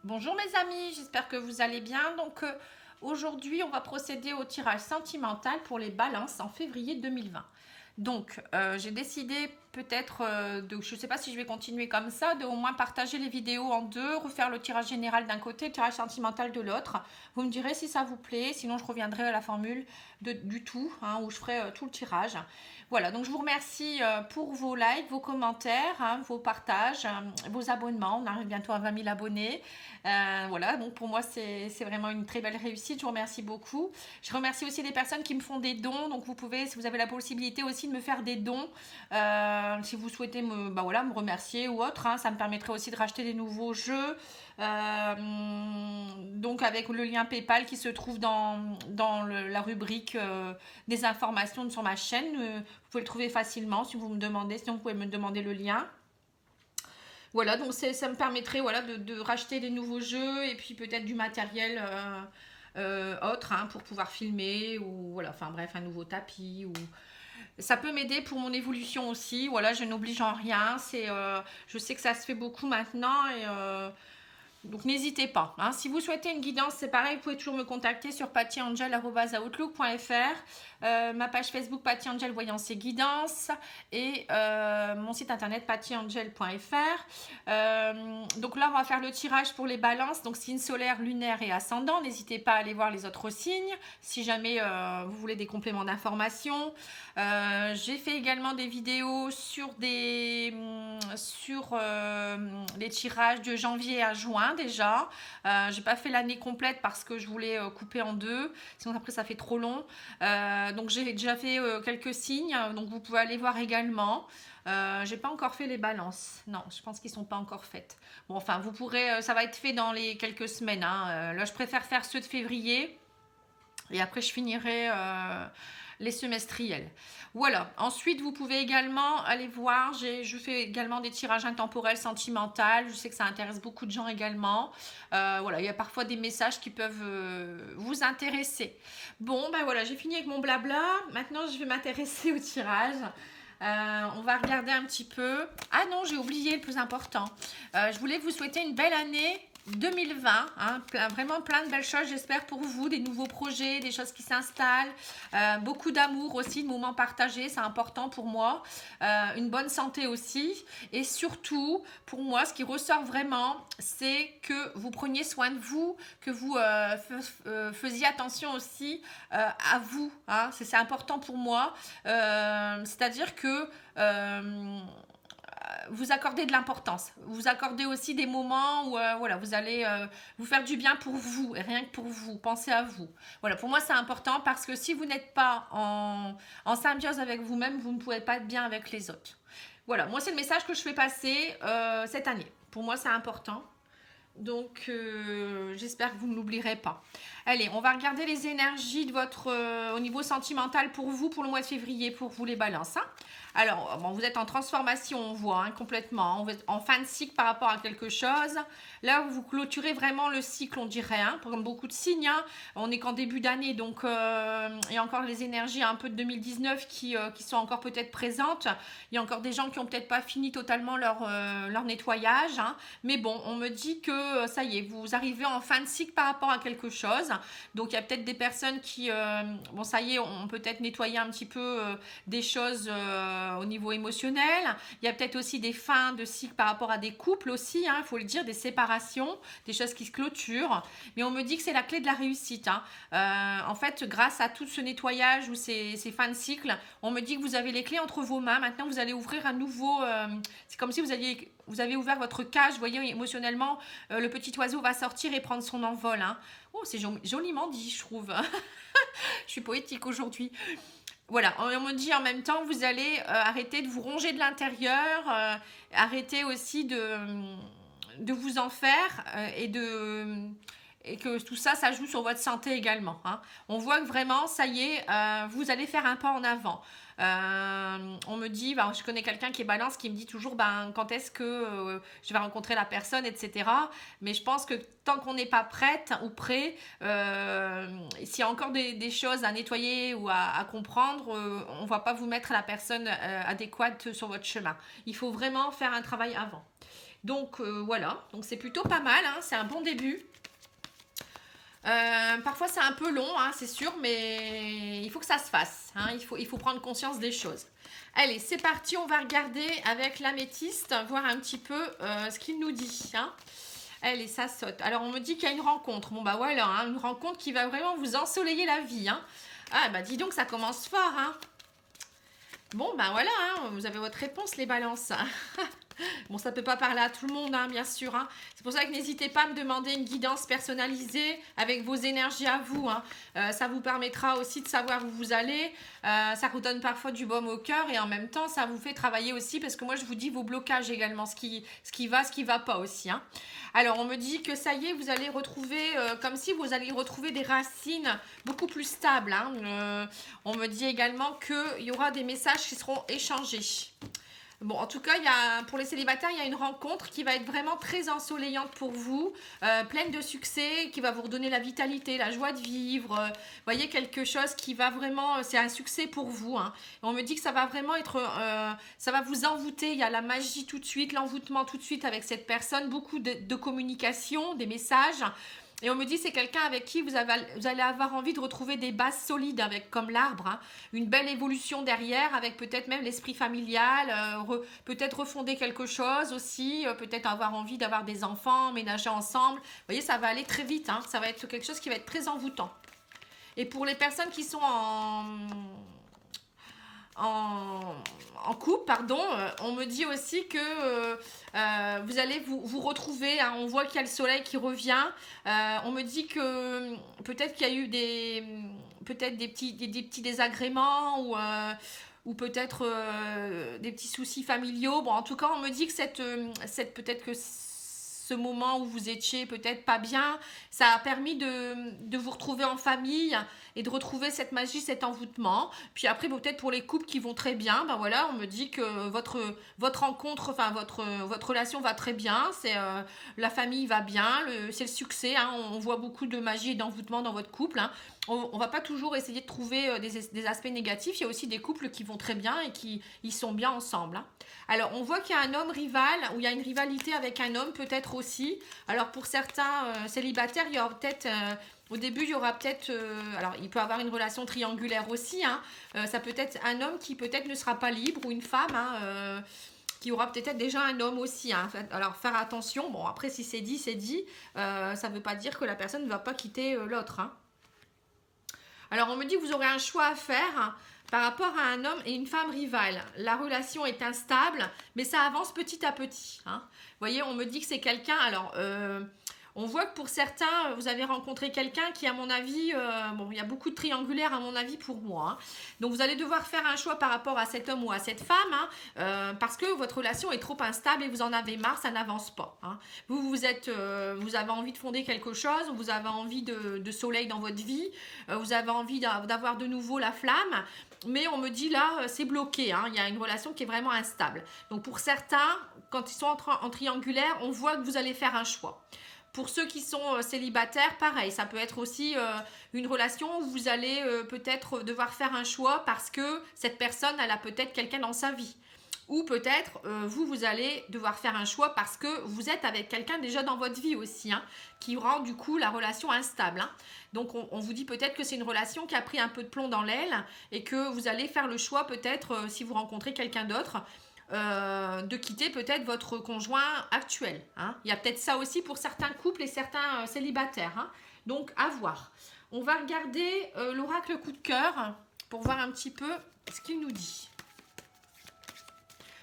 Bonjour mes amis, j'espère que vous allez bien. Aujourd'hui, on va procéder au tirage sentimental pour les balances en février 2020. J'ai décidé peut-être je ne sais pas si je vais continuer comme ça, de au moins partager les vidéos en deux, refaire le tirage général d'un côté, le tirage sentimental de l'autre. Vous me direz si ça vous plaît, sinon je reviendrai à la formule du tout, hein, où je ferai tout le tirage. Voilà, donc je vous remercie pour vos likes, vos commentaires, hein, vos partages, vos abonnements. On arrive bientôt à 20 000 abonnés. Voilà, donc pour moi c'est vraiment une très belle réussite. Je vous remercie beaucoup. Je remercie aussi les personnes qui me font des dons. Donc vous pouvez, si vous avez la possibilité aussi de me faire des dons, si vous souhaitez me remercier ou autre, hein, ça me permettrait aussi de racheter des nouveaux jeux. Donc avec le lien PayPal qui se trouve dans la rubrique des informations sur ma chaîne. Vous pouvez le trouver facilement si vous me demandez, sinon vous pouvez me demander le lien. Voilà, donc ça me permettrait de racheter des nouveaux jeux et puis peut-être du matériel autre, hein, pour pouvoir filmer ou voilà, enfin bref, un nouveau tapis ou ça peut m'aider pour mon évolution aussi. Voilà, je n'oblige en rien. Je sais que ça se fait beaucoup maintenant et donc n'hésitez pas, hein. Si vous souhaitez une guidance, c'est pareil, vous pouvez toujours me contacter sur pattyangel@outlook.fr, ma page Facebook Patty Angel Voyance et Guidance et mon site internet pattyangel.fr. Donc là, on va faire le tirage pour les balances, donc signe solaire, lunaire et ascendant. N'hésitez pas à aller voir les autres signes si jamais vous voulez des compléments d'information. J'ai fait également des vidéos sur les tirages de janvier à juin déjà. J'ai pas fait l'année complète parce que je voulais couper en deux, sinon après ça fait trop long. Donc j'ai déjà fait quelques signes, donc vous pouvez aller voir également. J'ai pas encore fait les balances, non, je pense qu'ils sont pas encore faites. Bon, enfin vous pourrez, ça va être fait dans les quelques semaines, hein. Là je préfère faire ceux de février et après je finirai les semestriels. Voilà, ensuite vous pouvez également aller voir, je fais également des tirages intemporels sentimentaux, je sais que ça intéresse beaucoup de gens également. Voilà, il y a parfois des messages qui peuvent vous intéresser. Bon, ben voilà, j'ai fini avec mon blabla, maintenant je vais m'intéresser au tirage. On va regarder un petit peu. Ah non, j'ai oublié le plus important. Je voulais vous souhaiter une belle année 2020, hein, vraiment plein de belles choses, j'espère pour vous, des nouveaux projets, des choses qui s'installent, beaucoup d'amour aussi, de moments partagés, c'est important pour moi, une bonne santé aussi, et surtout, pour moi, ce qui ressort vraiment, c'est que vous preniez soin de vous, que vous faisiez attention aussi à vous, hein, c'est important pour moi, c'est-à-dire que vous accordez de l'importance. Vous accordez aussi des moments où voilà, vous allez vous faire du bien pour vous et rien que pour vous. Pensez à vous. Voilà, pour moi c'est important parce que si vous n'êtes pas en symbiose avec vous-même, vous ne pouvez pas être bien avec les autres. Voilà, moi c'est le message que je fais passer cette année. Pour moi c'est important. Donc j'espère que vous ne l'oublierez pas. Allez, on va regarder les énergies de votre au niveau sentimental pour vous, pour le mois de février, pour vous les balances, hein. Alors, bon, vous êtes en transformation, on voit, hein, complètement. Vous êtes en fin de cycle par rapport à quelque chose. Là, vous clôturez vraiment le cycle, on dirait, hein, comme beaucoup de signes, hein. On n'est qu'en début d'année, donc il y a encore les énergies un peu de 2019 qui sont encore peut-être présentes. Il y a encore des gens qui n'ont peut-être pas fini totalement leur nettoyage, hein. Mais bon, on me dit que ça y est, vous arrivez en fin de cycle par rapport à quelque chose. Donc, il y a peut-être des personnes qui, bon, ça y est, on peut peut-être nettoyer un petit peu des choses au niveau émotionnel. Il y a peut-être aussi des fins de cycle par rapport à des couples aussi, hein, il faut le dire, des séparations, des choses qui se clôturent. Mais on me dit que c'est la clé de la réussite, hein. En fait, grâce à tout ce nettoyage ou ces fins de cycle, on me dit que vous avez les clés entre vos mains. Maintenant, vous allez ouvrir un nouveau... c'est comme si vous avez ouvert votre cage, vous voyez, émotionnellement, le petit oiseau va sortir et prendre son envol, hein. Oh, c'est joliment dit, je trouve. Je suis poétique aujourd'hui. Voilà, on me dit en même temps, vous allez arrêter de vous ronger de l'intérieur, arrêter aussi de vous en faire et que tout ça, ça joue sur votre santé également, hein. On voit que vraiment, ça y est, vous allez faire un pas en avant. On me dit, je connais quelqu'un qui est balance qui me dit toujours quand est-ce que je vais rencontrer la personne, etc. Mais je pense que tant qu'on n'est pas prête ou prêt, s'il y a encore des choses à nettoyer ou à comprendre, on ne va pas vous mettre la personne adéquate sur votre chemin. Il faut vraiment faire un travail avant. Donc voilà, donc c'est plutôt pas mal, hein, c'est un bon début. Parfois c'est un peu long, hein, c'est sûr, mais il faut que ça se fasse, hein, il faut prendre conscience des choses. Allez, c'est parti, on va regarder avec l'améthyste, voir un petit peu ce qu'il nous dit. Hein. Allez, ça saute. Alors, on me dit qu'il y a une rencontre. Bon, bah voilà, hein, une rencontre qui va vraiment vous ensoleiller la vie. Hein. Ah, bah dis donc, ça commence fort. Hein. Bon, bah voilà, hein, vous avez votre réponse, les balances. Bon, ça ne peut pas parler à tout le monde, hein, bien sûr. Hein. C'est pour ça que n'hésitez pas à me demander une guidance personnalisée avec vos énergies à vous. Hein. Ça vous permettra aussi de savoir où vous allez. Ça vous donne parfois du baume au cœur et en même temps, ça vous fait travailler aussi parce que moi, je vous dis vos blocages également, ce qui va pas aussi. Hein. Alors, on me dit que ça y est, vous allez retrouver, comme si vous alliez retrouver des racines beaucoup plus stables. Hein. On me dit également qu'il y aura des messages qui seront échangés. Bon, en tout cas, pour les célibataires, il y a une rencontre qui va être vraiment très ensoleillante pour vous, pleine de succès, qui va vous redonner la vitalité, la joie de vivre. Voyez, quelque chose qui va vraiment, c'est un succès pour vous. Hein. On me dit que ça va vraiment être, ça va vous envoûter. Il y a la magie tout de suite, l'envoûtement tout de suite avec cette personne, beaucoup de communication, des messages. Et on me dit c'est quelqu'un avec qui vous allez avoir envie de retrouver des bases solides, avec comme l'arbre, hein, une belle évolution derrière, avec peut-être même l'esprit familial, peut-être refonder quelque chose aussi, peut-être avoir envie d'avoir des enfants, ménager ensemble. Vous voyez, ça va aller très vite, hein, ça va être quelque chose qui va être très envoûtant. Et pour les personnes qui sont en couple, pardon, on me dit aussi que vous allez vous retrouver, hein, on voit qu'il y a le soleil qui revient, on me dit que peut-être qu'il y a eu peut-être des petits désagréments ou peut-être des petits soucis familiaux. Bon, en tout cas, on me dit que peut-être que ce moment où vous étiez peut-être pas bien, ça a permis de vous retrouver en famille et de retrouver cette magie, cet envoûtement. Puis après, peut-être pour les couples qui vont très bien, ben voilà, on me dit que votre rencontre, enfin votre relation va très bien, la famille va bien, c'est le succès, hein, on voit beaucoup de magie et d'envoûtement dans votre couple. Hein. On va pas toujours essayer de trouver des aspects négatifs, il y a aussi des couples qui vont très bien et qui ils sont bien ensemble. Hein. Alors, on voit qu'il y a un homme rival, ou il y a une rivalité avec un homme, peut-être aussi. Alors, pour certains célibataires, il y aura peut-être... au début, il y aura peut-être... alors, il peut avoir une relation triangulaire aussi. Hein. Ça peut être un homme qui peut-être ne sera pas libre, ou une femme, hein, qui aura peut-être déjà un homme aussi. Hein. Alors, faire attention. Bon, après, si c'est dit, c'est dit. Ça ne veut pas dire que la personne ne va pas quitter l'autre. Hein. Alors, on me dit que vous aurez un choix à faire par rapport à un homme et une femme rivale. La relation est instable, mais ça avance petit à petit. Hein. Vous voyez, on me dit que c'est quelqu'un... Alors, on voit que pour certains, vous avez rencontré quelqu'un qui, à mon avis... bon, il y a beaucoup de triangulaires, à mon avis, pour moi. Hein. Donc, vous allez devoir faire un choix par rapport à cet homme ou à cette femme, hein, parce que votre relation est trop instable et vous en avez marre, ça n'avance pas. Hein. Vous avez envie de fonder quelque chose, vous avez envie de soleil dans votre vie, vous avez envie d'avoir de nouveau la flamme, mais on me dit là, c'est bloqué, hein, il y a une relation qui est vraiment instable. Donc pour certains, quand ils sont en triangulaire, on voit que vous allez faire un choix. Pour ceux qui sont célibataires, pareil, ça peut être aussi une relation où vous allez peut-être devoir faire un choix parce que cette personne, elle a peut-être quelqu'un dans sa vie. Ou peut-être, vous allez devoir faire un choix parce que vous êtes avec quelqu'un déjà dans votre vie aussi, hein, qui rend du coup la relation instable. Hein. Donc, on vous dit peut-être que c'est une relation qui a pris un peu de plomb dans l'aile et que vous allez faire le choix peut-être, si vous rencontrez quelqu'un d'autre, de quitter peut-être votre conjoint actuel. Hein. Il y a peut-être ça aussi pour certains couples et certains célibataires. Hein. Donc, à voir. On va regarder l'oracle coup de cœur pour voir un petit peu ce qu'il nous dit.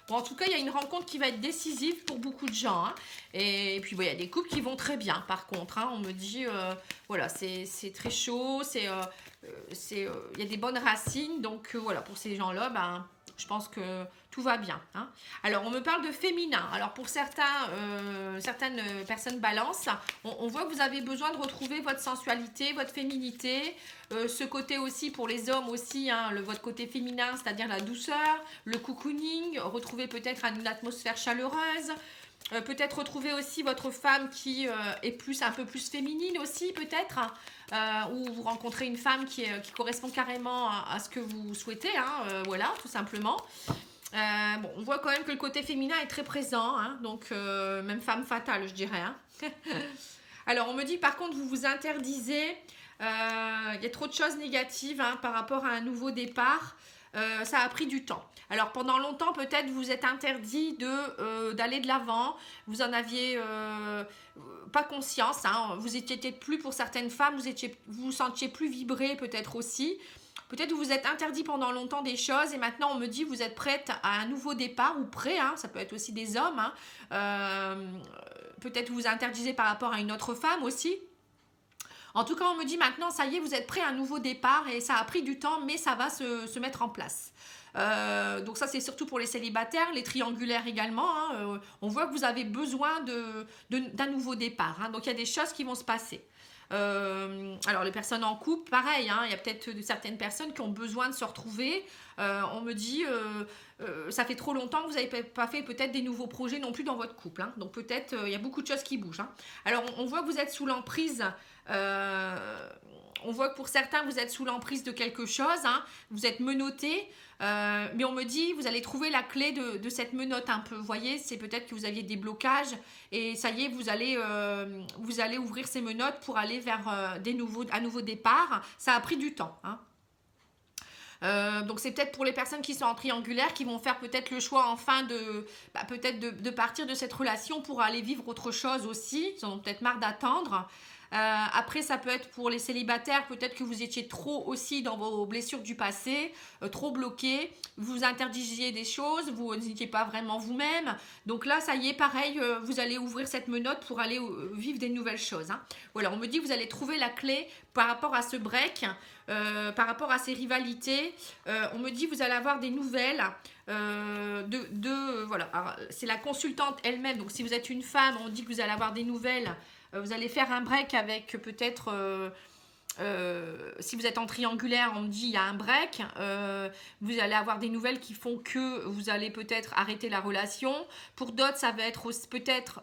Bon, en tout cas, il y a une rencontre qui va être décisive pour beaucoup de gens. Hein. Et puis, bon, il y a des couples qui vont très bien, par contre. Hein. On me dit, voilà, c'est très chaud, il y a des bonnes racines. Donc, voilà, pour ces gens-là, ben, je pense que tout va bien. Hein. Alors, on me parle de féminin. Alors, pour certaines personnes balance, on voit que vous avez besoin de retrouver votre sensualité, votre féminité. Ce côté aussi, pour les hommes aussi, hein, votre côté féminin, c'est-à-dire la douceur, le cocooning, retrouver peut-être une atmosphère chaleureuse. Peut-être retrouver aussi votre femme qui est un peu plus féminine aussi, peut-être. Ou vous rencontrez une femme qui correspond carrément à ce que vous souhaitez. Hein, voilà, tout simplement. Bon, on voit quand même que le côté féminin est très présent, hein, donc même femme fatale, je dirais. Hein. Alors, on me dit par contre, vous vous interdisez, il y a trop de choses négatives hein, par rapport à un nouveau départ. Ça a pris du temps. Alors, pendant longtemps, peut-être vous êtes interdit d'aller de l'avant. Vous en aviez pas conscience. Hein, vous étiez peut-être plus pour certaines femmes, vous sentiez plus vibrer peut-être aussi. Peut-être vous vous êtes interdit pendant longtemps des choses et maintenant on me dit vous êtes prête à un nouveau départ ou prêt, hein, ça peut être aussi des hommes. Hein, peut-être vous vous interdisez par rapport à une autre femme aussi. En tout cas, on me dit maintenant, ça y est, vous êtes prêt à un nouveau départ et ça a pris du temps, mais ça va se mettre en place. Donc ça, c'est surtout pour les célibataires, les triangulaires également. Hein, on voit que vous avez besoin d'un nouveau départ. Hein, donc il y a des choses qui vont se passer. Alors les personnes en couple, pareil, hein, il y a peut-être certaines personnes qui ont besoin de se retrouver. On me dit, ça fait trop longtemps que vous n'avez pas fait peut-être des nouveaux projets non plus dans votre couple. Hein, donc peut-être il y a beaucoup de choses qui bougent. Hein. Alors on voit que vous êtes sous l'emprise. On voit que pour certains vous êtes sous l'emprise de quelque chose. Hein, vous êtes menotté. Mais on me dit, vous allez trouver la clé de cette menotte un peu. Vous voyez, c'est peut-être que vous aviez des blocages et ça y est, vous allez ouvrir ces menottes pour aller vers un nouveau départ. Ça a pris du temps. Hein. Donc c'est peut-être pour les personnes qui sont en triangulaire qui vont faire peut-être le choix enfin peut-être de partir de cette relation pour aller vivre autre chose aussi. Ils en ont peut-être marre d'attendre. Après, ça peut être pour les célibataires, peut-être que vous étiez trop aussi dans vos blessures du passé, trop bloqué, vous interdisiez des choses, vous n'étiez pas vraiment vous-même. Donc là, ça y est, pareil, vous allez ouvrir cette menotte pour aller vivre des nouvelles choses. Hein. Voilà, on me dit que vous allez trouver la clé par rapport à ce break, par rapport à ces rivalités. On me dit que vous allez avoir des nouvelles. Voilà, c'est la consultante elle-même. Donc si vous êtes une femme, on dit que vous allez avoir des nouvelles. Vous allez faire un break avec peut-être, si vous êtes en triangulaire, on me dit il y a un break. Vous allez avoir des nouvelles qui font que vous allez peut-être arrêter la relation. Pour d'autres, ça va être peut-être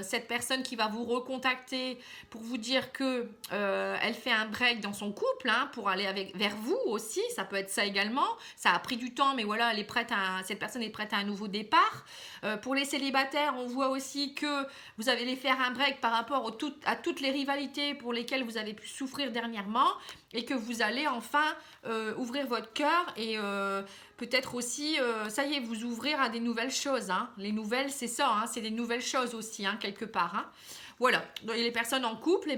cette personne qui va vous recontacter pour vous dire que elle fait un break dans son couple, hein, pour aller vers vous aussi. Ça peut être ça également. Ça a pris du temps, mais voilà, cette personne est prête à un nouveau départ. Pour les célibataires, on voit aussi que vous allez faire un break par rapport à toutes les rivalités pour lesquelles vous avez pu souffrir dernièrement et que vous allez enfin ouvrir votre cœur et peut-être aussi, ça y est, vous ouvrir à des nouvelles choses. Hein. Les nouvelles, c'est ça, hein, c'est des nouvelles choses aussi, hein, quelque part. Hein. Voilà, et les personnes en couple,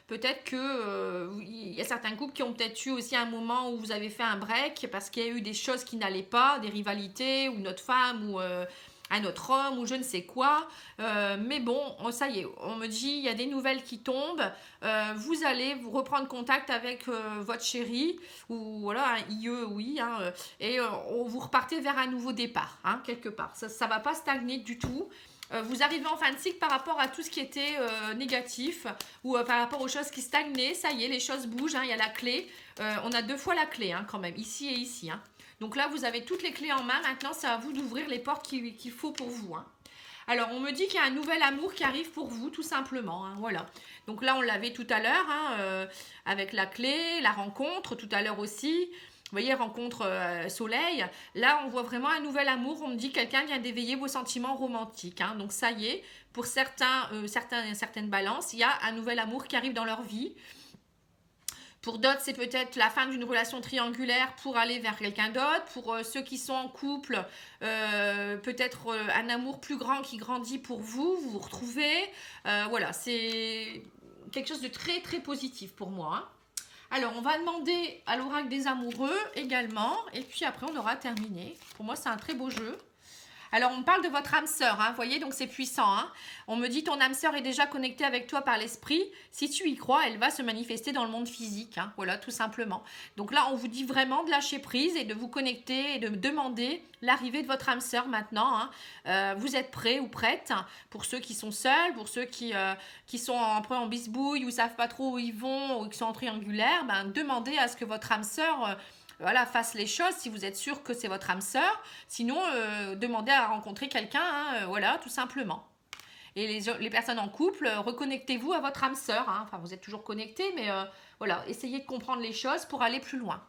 peut-être que il y a certains couples qui ont peut-être eu aussi un moment où vous avez fait un break parce qu'il y a eu des choses qui n'allaient pas, des rivalités, ou notre femme, ou un autre homme, ou je ne sais quoi. Mais bon, ça y est, on me dit, il y a des nouvelles qui tombent. Vous allez vous reprendre contact avec votre chéri, ou voilà, un IE, oui, hein, et vous repartez vers un nouveau départ, hein, quelque part. Ça ne va pas stagner du tout. Vous arrivez en fin de cycle par rapport à tout ce qui était négatif ou par rapport aux choses qui stagnaient. Ça y est, les choses bougent, hein, il y a la clé. On a 2 fois la clé, hein, quand même, ici et ici. Hein. Donc là, vous avez toutes les clés en main. Maintenant, c'est à vous d'ouvrir les portes qu'il faut pour vous. Hein. Alors, on me dit qu'il y a un nouvel amour qui arrive pour vous, tout simplement. Hein, voilà. Donc là, on l'avait tout à l'heure, hein, avec la clé, la rencontre, tout à l'heure aussi. Vous voyez, rencontre soleil. Là, on voit vraiment un nouvel amour. On me dit que quelqu'un vient d'éveiller vos sentiments romantiques. Hein. Donc ça y est, pour certaines balances, il y a un nouvel amour qui arrive dans leur vie. Pour d'autres, c'est peut-être la fin d'une relation triangulaire pour aller vers quelqu'un d'autre. Pour ceux qui sont en couple, peut-être un amour plus grand qui grandit pour vous. Vous vous retrouvez. Voilà, c'est quelque chose de très, très positif pour moi. Hein. Alors, on va demander à l'oracle des amoureux également. Et puis après, on aura terminé. Pour moi, c'est un très beau jeu. Alors, on parle de votre âme sœur, hein, vous voyez, donc c'est puissant. Hein. On me dit, ton âme sœur est déjà connectée avec toi par l'esprit. Si tu y crois, elle va se manifester dans le monde physique. Hein, voilà, tout simplement. Donc là, on vous dit vraiment de lâcher prise et de vous connecter et de demander l'arrivée de votre âme sœur maintenant. Hein. Vous êtes prêts ou prêtes, pour ceux qui sont seuls, pour ceux qui sont un peu en bisbouille ou ne savent pas trop où ils vont ou qui sont en triangulaire, demandez à ce que votre âme sœur... voilà, fasse les choses si vous êtes sûr que c'est votre âme sœur. Sinon, demandez à rencontrer quelqu'un, hein, voilà, tout simplement. Et les personnes en couple, reconnectez-vous à votre âme sœur. Hein. Enfin, vous êtes toujours connectés, mais voilà, essayez de comprendre les choses pour aller plus loin.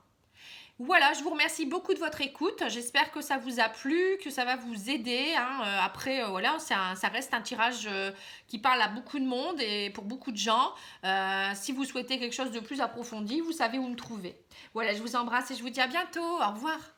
Voilà, je vous remercie beaucoup de votre écoute. J'espère que ça vous a plu, que ça va vous aider, hein. Après, voilà, ça reste un tirage qui parle à beaucoup de monde et pour beaucoup de gens. Si vous souhaitez quelque chose de plus approfondi, vous savez où me trouver. Voilà, je vous embrasse et je vous dis à bientôt. Au revoir.